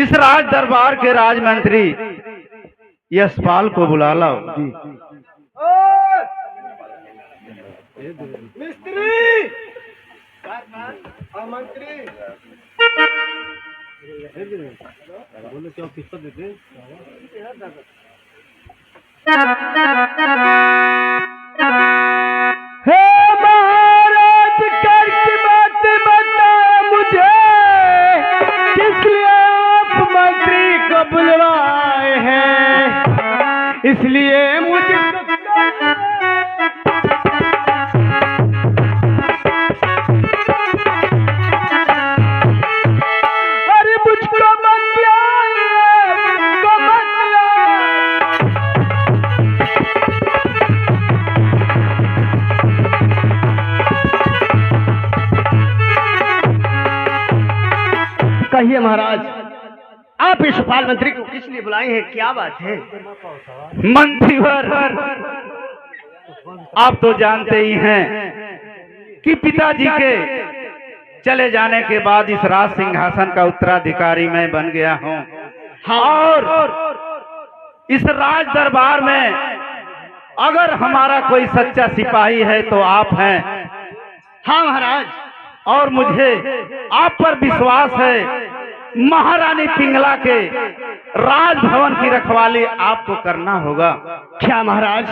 इस राज दरबार के राजमंत्री यशपाल को बुला लाओ। मिस्त्री मंत्री बोलो क्या किस्सा देते हे महाराज कर की बात बता मुझे, किस लिए आप मंत्री को बुलवाए हैं? इसलिए मुझे अरे मुझको बतलाइए, मुझको बतलाइए। कहिए महाराज, आप यशपाल मंत्री को किस लिए बुलाए हैं? क्या बात है? मंत्रीवर, आप तो जानते ही हैं कि पिताजी के चले जाने के बाद इस राज सिंहासन का उत्तराधिकारी मैं बन गया हूँ। और इस राज दरबार में अगर हमारा कोई सच्चा सिपाही है तो आप हैं। हाँ महाराज, और मुझे आप पर विश्वास है। महारानी पिंगला के राजभवन की रखवाली आपको करना होगा। क्या महाराज,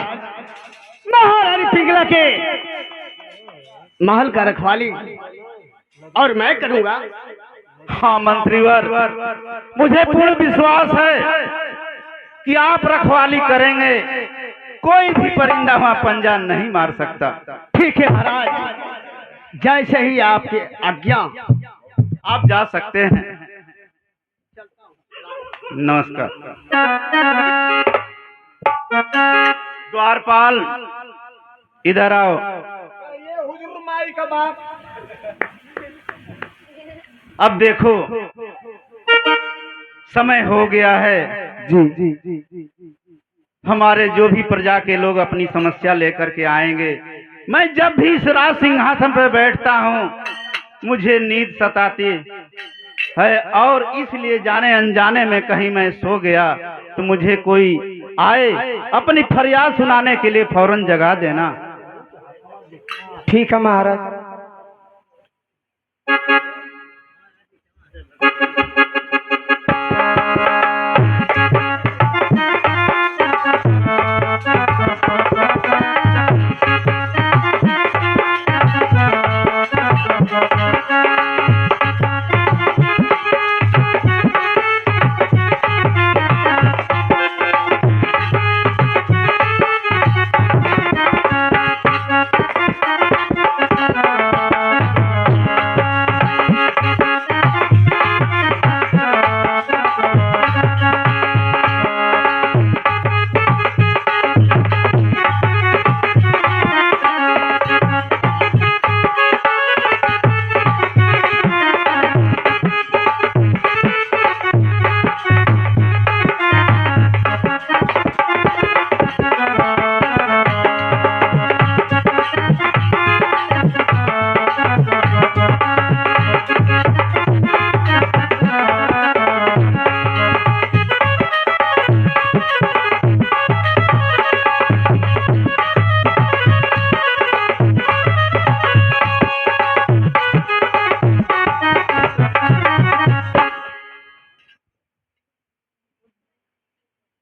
महारानी पिंगला के महल का रखवाली और मैं करूंगा? हाँ मंत्रीवर, मुझे पूर्ण विश्वास है कि आप रखवाली करेंगे। कोई भी परिंदा वहां पंजा नहीं मार सकता। ठीक है महाराज, जैसे ही आपकी आज्ञा। आप जा सकते हैं। नमस्कार। द्वारपाल, इधर आओ। ये हुजूर माई का बाप। अब देखो, समय हो गया है। जी जी जी जी जी। हमारे जो भी प्रजा के लोग अपनी समस्या लेकर के आएंगे, मैं जब भी इस राज सिंहासन पर बैठता हूँ मुझे नींद सताती है, और इसलिए जाने अनजाने में कहीं मैं सो गया तो मुझे कोई आए अपनी फरियाद सुनाने के लिए फौरन जगा देना। ठीक है महाराज।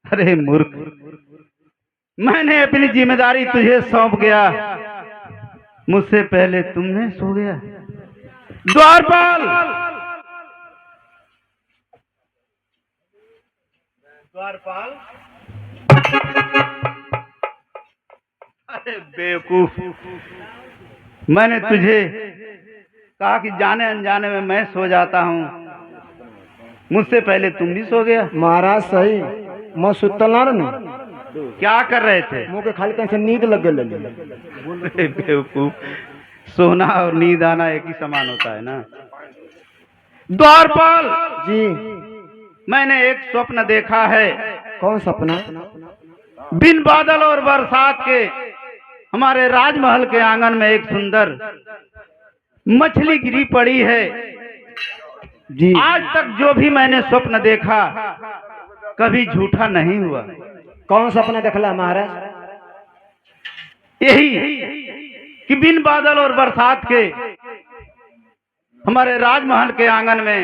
अरे मूर्ख, मैंने अपनी जिम्मेदारी तुझे सौंप गया, मुझसे पहले तुमने सो गया। द्वारपाल, द्वारपाल। अरे बेवकूफ, मैंने तुझे कहा कि जाने अनजाने में मैं सो जाता हूँ, मुझसे पहले तुम भी सो गया। महाराज सही, मैं सुतल ना रहने। क्या कर रहे थे? मुंह के खाली से नींद लग गई। बेवकूफ, सोना और नींद आना एक ही समान होता है ना। द्वारपाल जी, मैंने एक स्वप्न देखा है। कौन सपना? बिन बादल और बरसात के हमारे राजमहल के आंगन में एक सुंदर मछली गिरी पड़ी है। जी। आज तक जो भी मैंने स्वप्न देखा कभी झूठा नहीं हुआ। कौन सपना देखला महाराज? यही कि बिन बादल और बरसात के हमारे राजमहल के आंगन में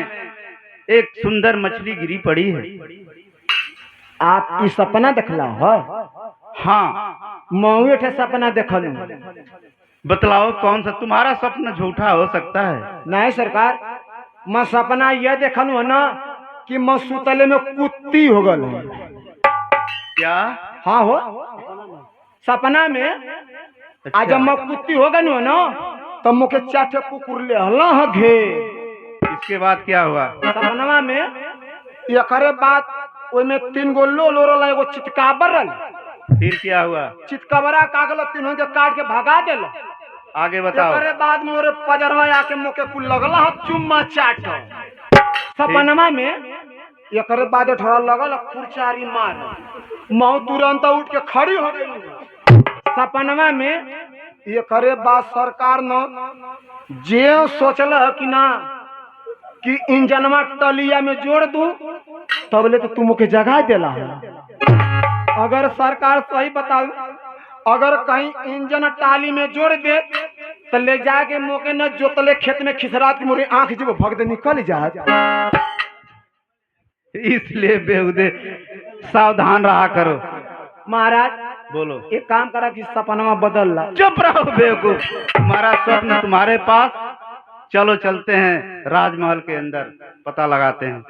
एक सुंदर मछली गिरी पड़ी है। आप इस सपना देखला हो? हाँ, मऊ ठे सपना देखल। बतलाओ कौन सा तुम्हारा स्वप्न झूठा हो सकता है? नहीं सरकार, मैं सपना यह देखल है ना कि मैं सुतले में कुत्ती हो गल। क्या? हाँ हो, सपना में अच्छा। आज जब मैं कुत्ती हो गई हो ना तो मुझे चाटे कुकुर ले हला है घे। इसके बाद क्या हुआ? सपनवा में एकरे बाद ओमे 3 गो लो रहल, एगो चितकाबर रहल। फिर क्या हुआ? चितकबरा कागल तीनों के काट के भगा देल। आगे बताओ। एकरे बाद मोरे पजरवा आके मोके कुल लगला है चुम्मा चाट। सपनमा में एकरे बाद ठहर लगल कुरचारी मार। मऊ तुरंत उठ के खड़ी हो गई। सपनमा में एकरे बाद सरकार न जे सोचल कि ना कि इंजनवा टलिया में जोड़ दू तबले तो तुम के जगा देला है। अगर सरकार सही बताओ, अगर कहीं इंजन टाली में जोड़ दे तो ले जाके मोके न जोतले खेत में खिसरात की मोरी आंख जब भग दे निकल जा। इसलिए बेहुदे सावधान रहा करो। महाराज बोलो। एक काम करा कि सपनमा बदल ला। चुप रहो बेवकूफ, तुम्हारा स्वप्न तुम्हारे पास। चलो चलते हैं राजमहल के अंदर, पता लगाते हैं।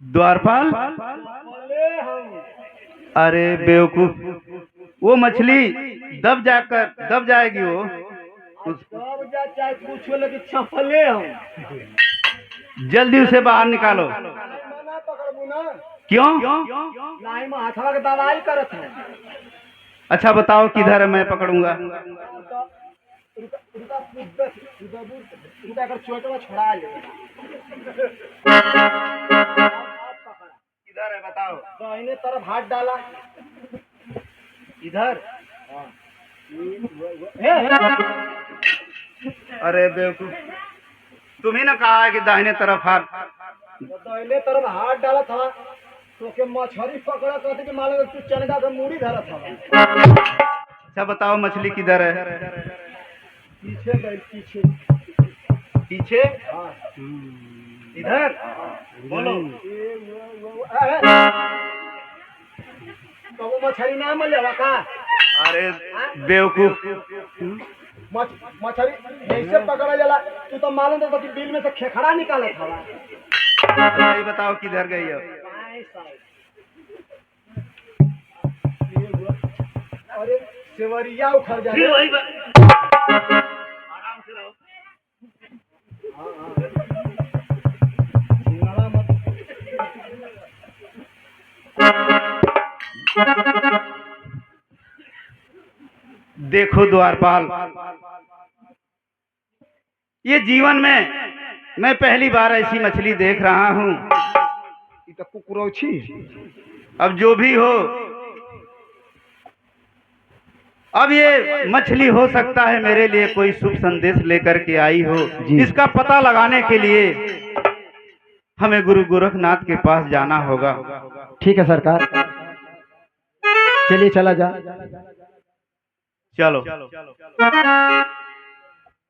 द्वारपाल, अरे बेवकूफ, वो मछली दब जाएगी वो। चाहे कुछ हो लेकिन छपले हम जल्दी उसे बाहर निकालो। मना पकड़बू ना। क्यों? नहीं में हथवा के दवाई करत है। अच्छा बताओ किधर है, मैं पकड़ूंगा। रुका कर चोटवा छोड़ा ले। किधर है बताओ। दाहिने तरफ हाथ डाला। इधर। अरे बेवकूफ, तुम ही ना कहा है कि दाहिने तरफ हाथ। दाहिने तरफ हाथ डाला था तो के मछली पकड़ा कहते कि मान लो तू चनगा से मूड़ी धरा था। अच्छा बताओ मछली किधर है? पीछे गई, पीछे पीछे। हाँ। इधर बोलो। तो वो मछली ना मिले का? अरे बेवकूफ, मछली जैसे पकड़ा जाला तू तो मालूम था कि बिल में से खेखड़ा निकाला था। अच्छा ये बताओ किधर गई है? अरे सेवरिया उखड़ जा। आराम से रहो। देखो द्वारपाल, ये जीवन में मैं पहली बार ऐसी मछली देख रहा हूँ। तो कुकुरौछी। अब जो भी हो, अब ये मछली हो सकता है मेरे लिए कोई शुभ संदेश लेकर के आई हो। इसका पता लगाने के लिए हमें गुरु गोरखनाथ के पास जाना होगा। ठीक है सरकार, चलिए चला जा। चलो।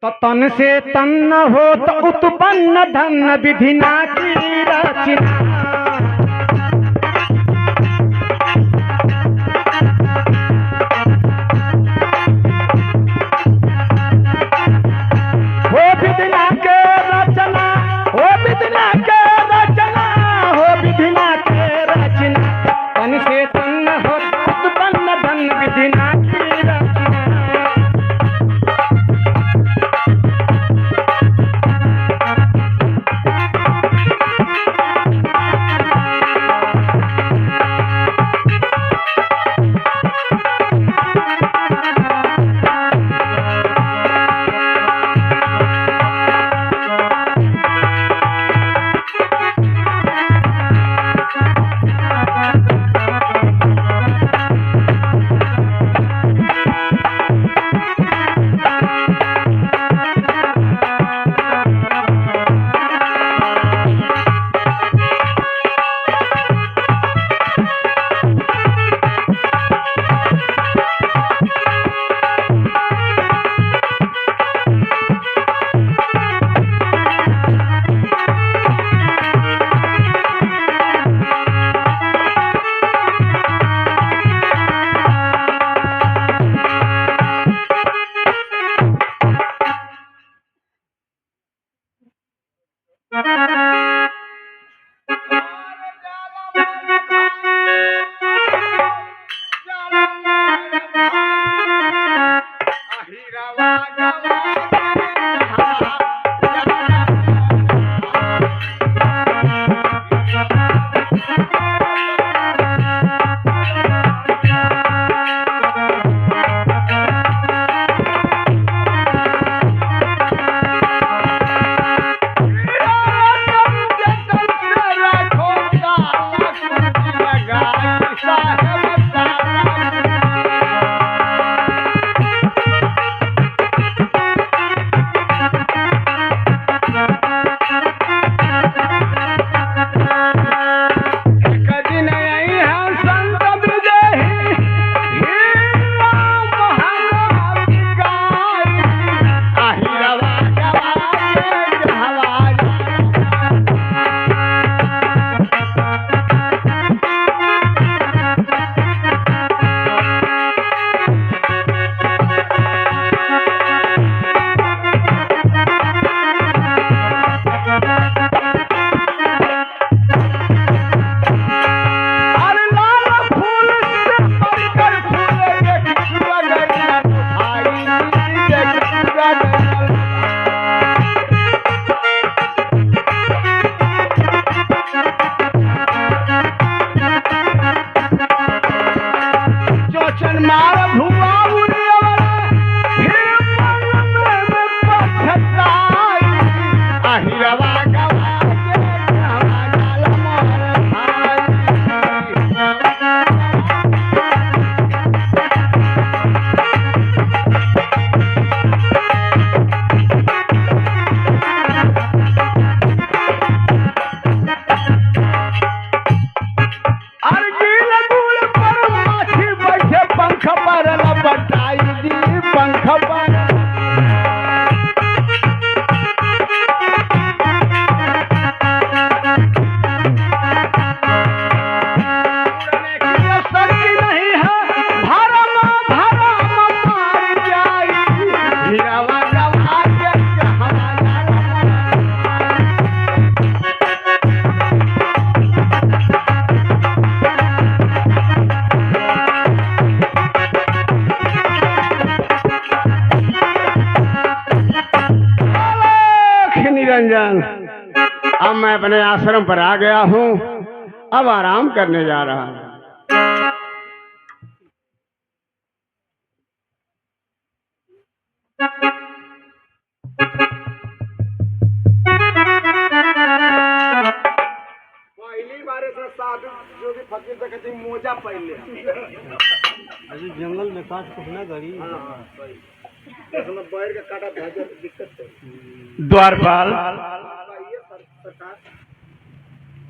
तो तन से तन हो तो उत्पन्न धन विधिना की रचना। हो विधिना के रचना निरंजन, अब मैं अपने आश्रम पर आ गया हूँ, अब आराम करने जा रहा हूँ। पहली बार ऐसा साधु जो भी फकीर देखते मोजा पहले अभी जंगल में काट कुछ ना गरी इसमें बैठ के काटा भेजे दिक्कत है। द्वारपाल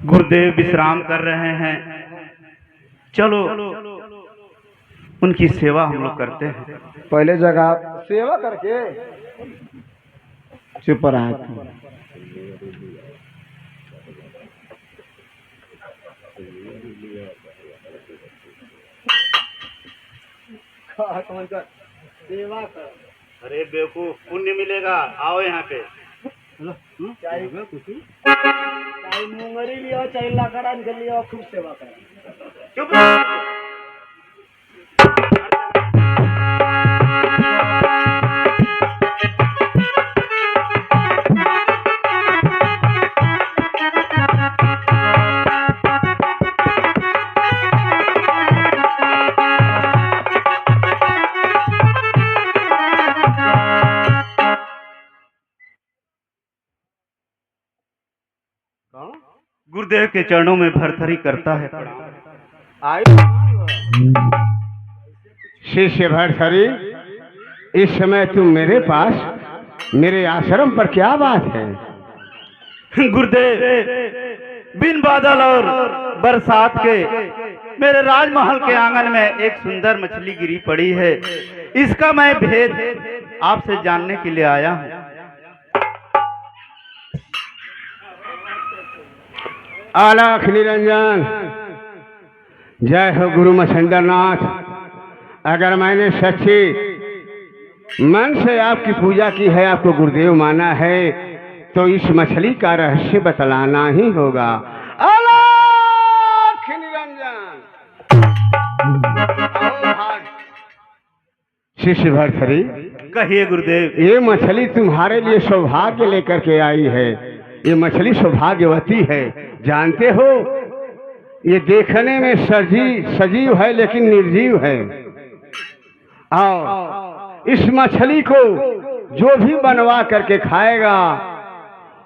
गुरुदेव विश्राम कर रहे हैं, चलो उनकी सेवा हम लोग करते हैं। पहले जगह सेवा करके चुप रहा। सेवा कर। अरे बेवकूफ, पुण्य मिलेगा, आओ यहाँ पे। चाहे मुंगरी लियो चाहे लकड़ा लियो, खूब सेवा कर। चुप। गुरुदेव के चरणों में भरथरी करता है शिष्य भरथरी, इस समय तुम मेरे पास मेरे आश्रम पर क्या बात है? गुरुदेव, बिन बादल और बरसात के मेरे राजमहल के आंगन में एक सुंदर मछली गिरी पड़ी है, इसका मैं भेद आपसे जानने के लिए आया हूँ। आलाख निरंजन, जय हो गुरु मछंदरनाथ। अगर मैंने सच्ची मन से आपकी पूजा की है, आपको गुरुदेव माना है, तो इस मछली का रहस्य बतलाना ही होगा। अलख निरंजन, आओ भाग। शिष्य भर्तृहरि, कहिए गुरुदेव। ये मछली तुम्हारे लिए सौभाग्य लेकर के आई है। ये मछली सौभाग्यवती है। जानते हो, ये देखने में सजीव है लेकिन निर्जीव है। और इस मछली को जो भी बनवा करके खाएगा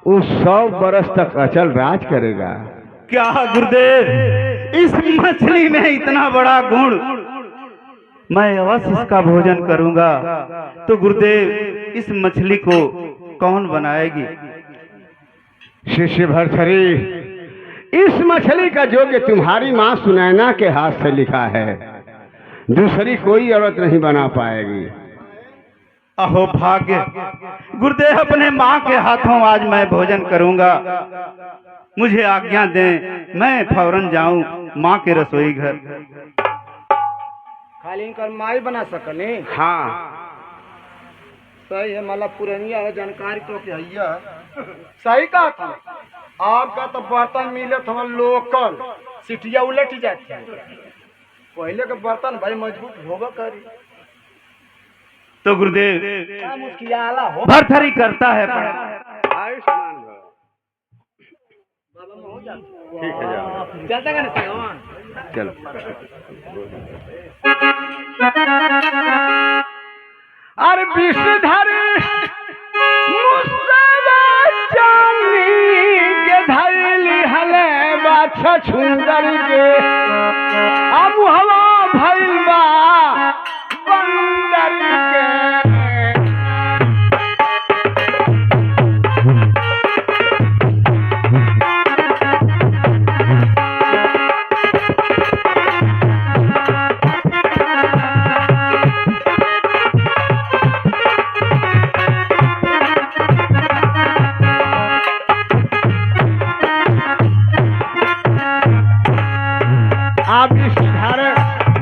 वो 100 बरस तक अचल राज करेगा। क्या गुरुदेव, इस मछली में इतना बड़ा गुण, मैं अवश्य इसका भोजन करूंगा। तो गुरुदेव, इस मछली को कौन बनाएगी? शिष्य भर्तृहरि, इस मछली का जोग्य तुम्हारी माँ सुनैना के हाथ से लिखा है। दूसरी कोई औरत नहीं बना पाएगी। अहो भाग्य! गुरुदेव, अपने माँ के हाथों आज मैं भोजन करूंगा। मुझे आज्ञा दें, मैं फौरन जाऊं माँ के रसोई घर। खाली इनकर माई बना सकले। हाँ, सही है, मतलब पुरानिया है, जानकारी तो क्या है। सही कहा था। आपका तो बर्तन मिले तो लोकल सिटिया उलट जाती है। पहले के बर्तन भाई मजबूत होगा करी। तो गुरुदेव, क्या मुस्कियाला हो। भर्तृहरि करता है पड़ा। आयुष्मान भव। बाबा में हो जाता। ठीक है, जाओ। चलता का नहीं चलो। अरे विषधर मुस्तफा चांदी के धैली हले बाछा छुंदर के अब हवा भैलबा बंदर के।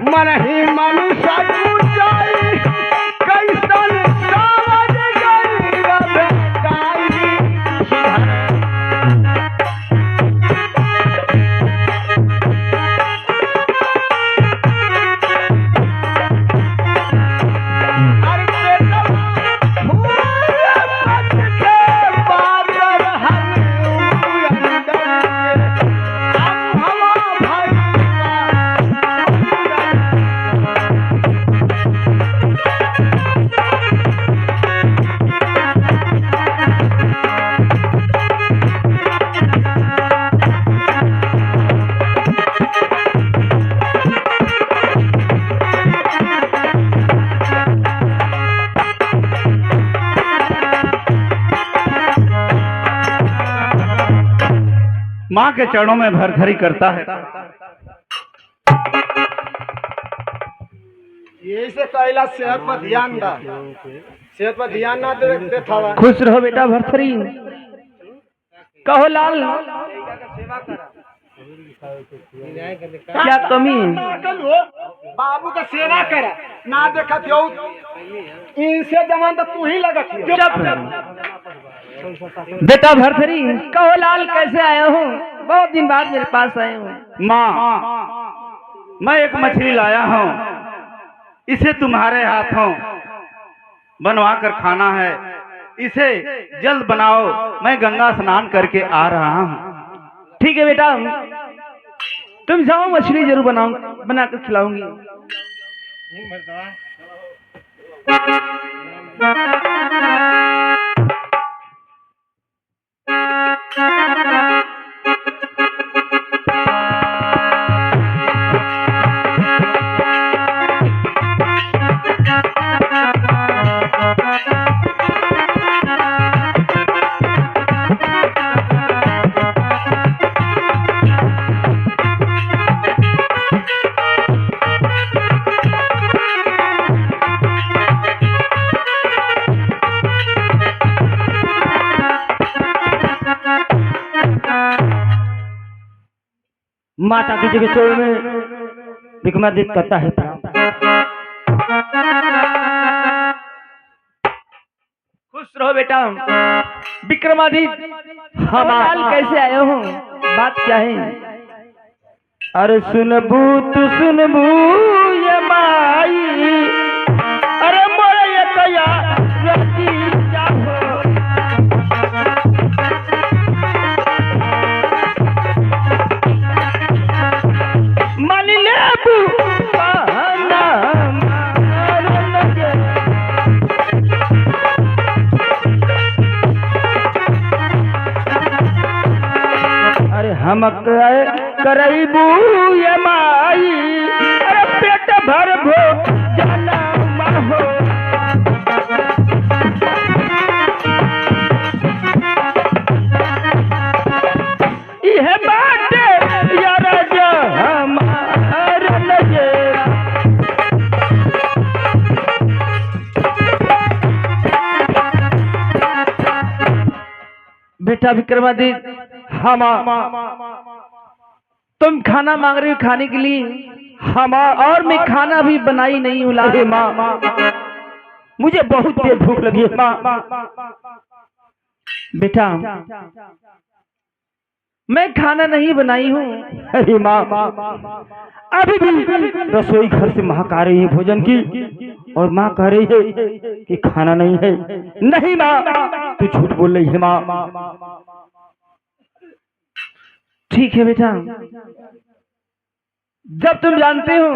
मन ही मन सब ऊंचाई कैसन समझ गई रबताई। अरे बेटा फूल पत के बादल हर अंदर के अब हवा भाई। माँ के चरणों में भर्तृहरि करता है। यही से कहला सेहत पर ध्यान दा। सेहत पर ध्यान ना दे थावा। खुश रहो बेटा भर्तृहरि। कहो लाल, क्या कमी है? बाबू का सेवा करा ना देखत हो। इनसे जमान तो तू ही लगत है। बेटा भर्तृहरि, कहो लाल, कैसे आए हो? बहुत दिन बाद मेरे पास आए हो। माँ, मैं एक मछली लाया हूँ, इसे तुम्हारे हाथों बनवा कर खाना है। इसे जल्द बनाओ, मैं गंगा स्नान करके आ रहा हूँ। ठीक है बेटा, तुम जाओ, मछली जरूर बना कर खिलाऊंगी। माता की जगह चोर में विक्रमादित्य करता है। खुश रहो बेटा। विक्रमादित्य कौलाल कैसे आए हो, बात क्या है? अरे सुनबू तू सुनबू ये माई, अरे मोरे ये कया रची जाहो। मान ले बू बहाना मार लगे। अरे हम करबू ये माई, अरे पेट भर भो जाना हो। यह बात यार जो हमार लगे। बेटा विक्रमादित्य, हम तुम खाना मांग रही हो खाने के लिए, हम और मैं खाना भी बनाई नहीं हूँ। लाए माँ, मुझे बहुत तेज भूख लगी है माँ। बेटा मैं खाना नहीं बनाई हूँ। अरे माँ, अभी भी रसोई घर से महक आ रही है भोजन की, और माँ कह रही है कि खाना नहीं है। नहीं माँ, तू झूठ बोल रही है माँ। ठीक है बेटा, जब तुम जानते हो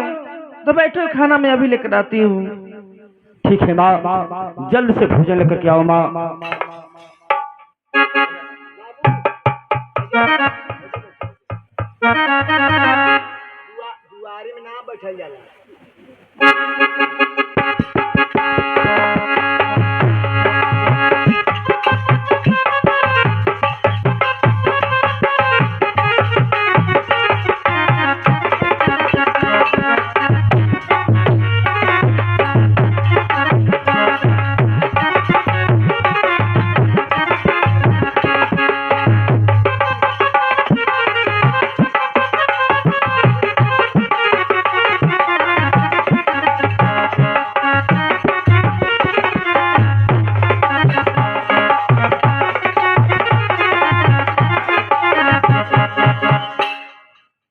तो बैठो, खाना मैं अभी लेकर आती हूँ। ठीक है माँ, जल्द से भोजन लेकर के आओ माँ। दुआरी में ना बैठल जाला।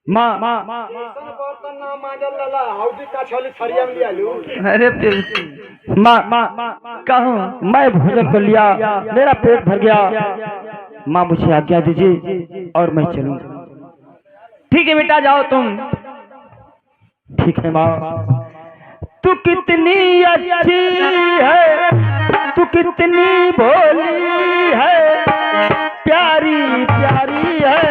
माँ, अरे माँ कहो, मैं भोजन कर लिया, मेरा पेट भर गया। माँ मुझे आज्ञा दीजिए और मैं चलूं। ठीक है बेटा, जाओ तुम। ठीक है माँ। तू कितनी अच्छी है, तू कितनी भोली है, प्यारी प्यारी है।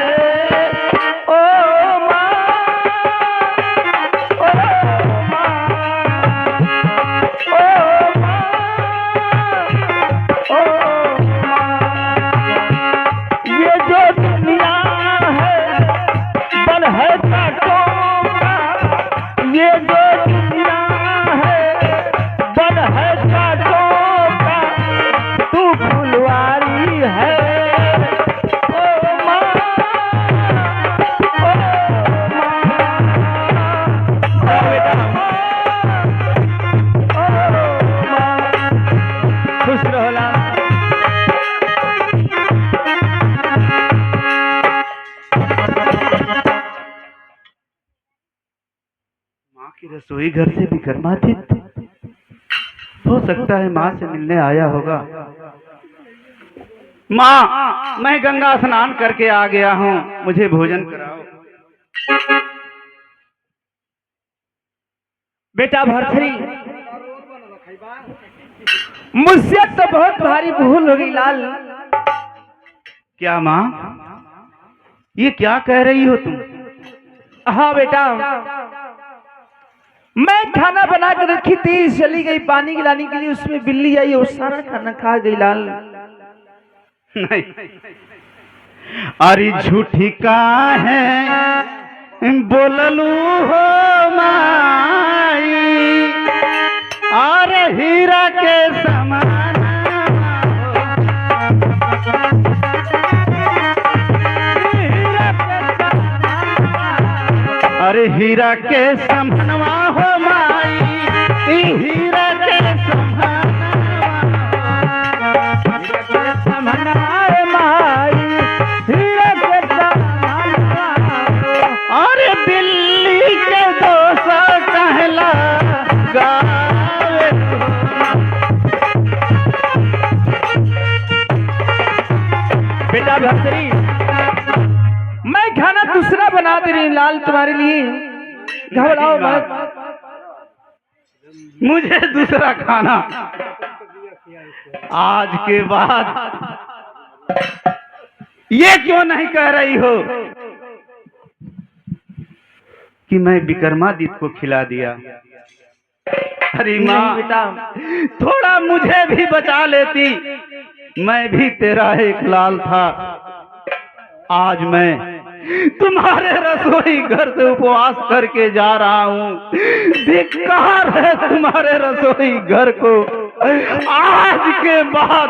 रसोई घर से विक्रमादित्य हो सकता है माँ से मिलने आया होगा। माँ, मैं गंगा स्नान करके आ गया हूँ, मुझे भोजन कराओ। बेटा भरथरी, मुझसे तो बहुत भारी भूल हो गई लाल। क्या माँ, ये क्या कह रही हो तुम? हाँ बेटा, मैं खाना बना कर रखी थी, चली गई पानी गिलाने के लिए, उसमें बिल्ली आई और सारा खाना खा गई लाल। नहीं, अरे झूठी का है बोललू हो माई, अरे हीरा के समान। अरे हीरा के समनवा हो माई, हीरा के समनवा। मैं खाना दूसरा बना दे रही हूँ लाल तुम्हारे लिए, घबराओ मत। मुझे दूसरा खाना आज के बाद ये क्यों नहीं कह रही हो कि मैं विक्रमादित्य को खिला दिया? अरे माँ बेटा, थोड़ा मुझे भी बचा लेती, मैं भी तेरा एक लाल था। आज मैं तुम्हारे रसोई घर से उपवास करके जा रहा हूँ। धिक्कार है तुम्हारे रसोई घर को। आज के बाद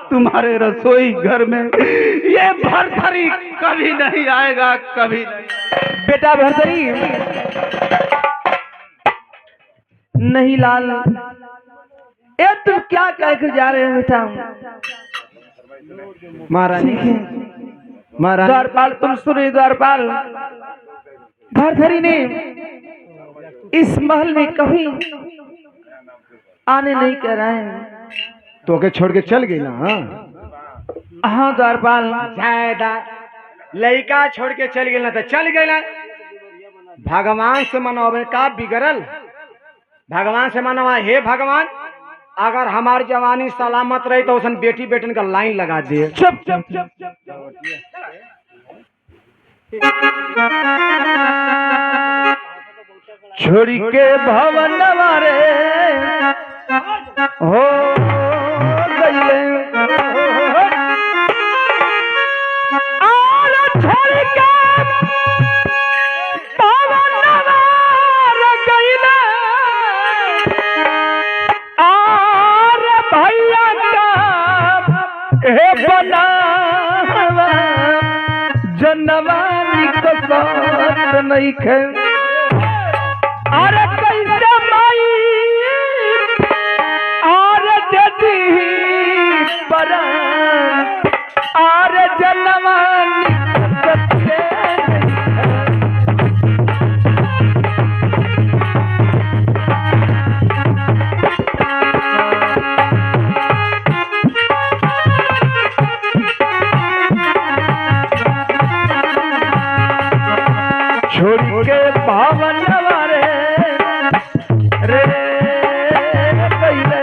तुम्हारे रसोई घर में ये भरथरी कभी नहीं आएगा, कभी नहीं। बेटा भरथरी नहीं लाल, ये तुम क्या कह कर जा रहे हो बेटा? महारानी, महारानी द्वारपाल तुम सुनिए, द्वारपाल भरथरी ने इस महल में कभी आने नहीं कह रहे हैं। तो के छोड़ के चल गई ना? हाँ द्वारपाल, ज्यादा लड़का छोड़ के चल गई ना तो चल गई ना। भगवान से मनोबे का बिगड़ल, भगवान से मनवा, हे भगवान अगर हमारी जवानी सलामत रही तो उसन बेटी बेटन का लाइन लगा दिए। चुप चुप चुप छोड़ी के भवन मारे हो गईले, और छोड़ के भवन मारे गईले, और भैया का हे बनावा जनवानी को साथ नहीं खे। अरे कैसे माई और देती पर और जनवानी सच्चे छोड़ के पावन वारे रे पहले,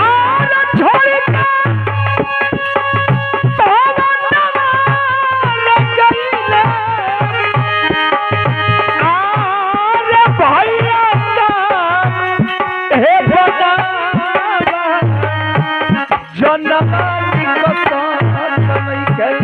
और छोड़ के पावन वारे गईले, और भैया का हे बनावा जनवानी को साथ नहीं गई।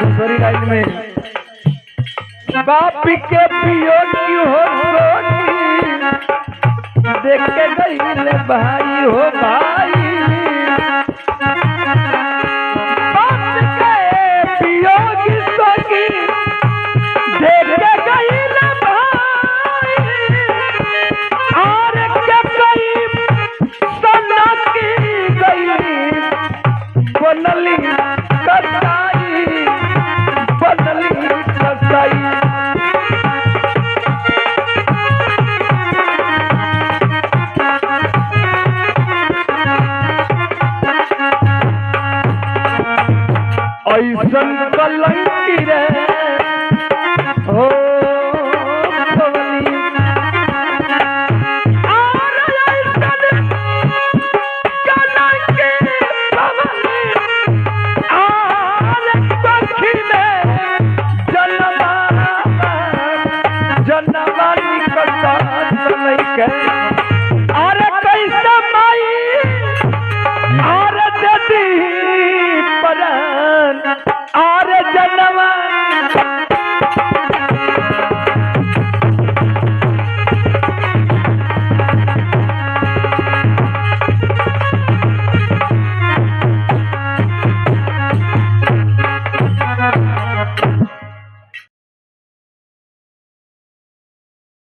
दूसरी लाइन में बाप के पियो की हो सोनी देख के गई भाई हो भाई बाप के वियोग सखी देख के गई भाई और क्या गई सना की गई बनली कसाई बनली कसाई ऐसन कलंकी रे हो भवली और ऐसन कलंकी भवली और सखी में जन्मा निकलता नहीं के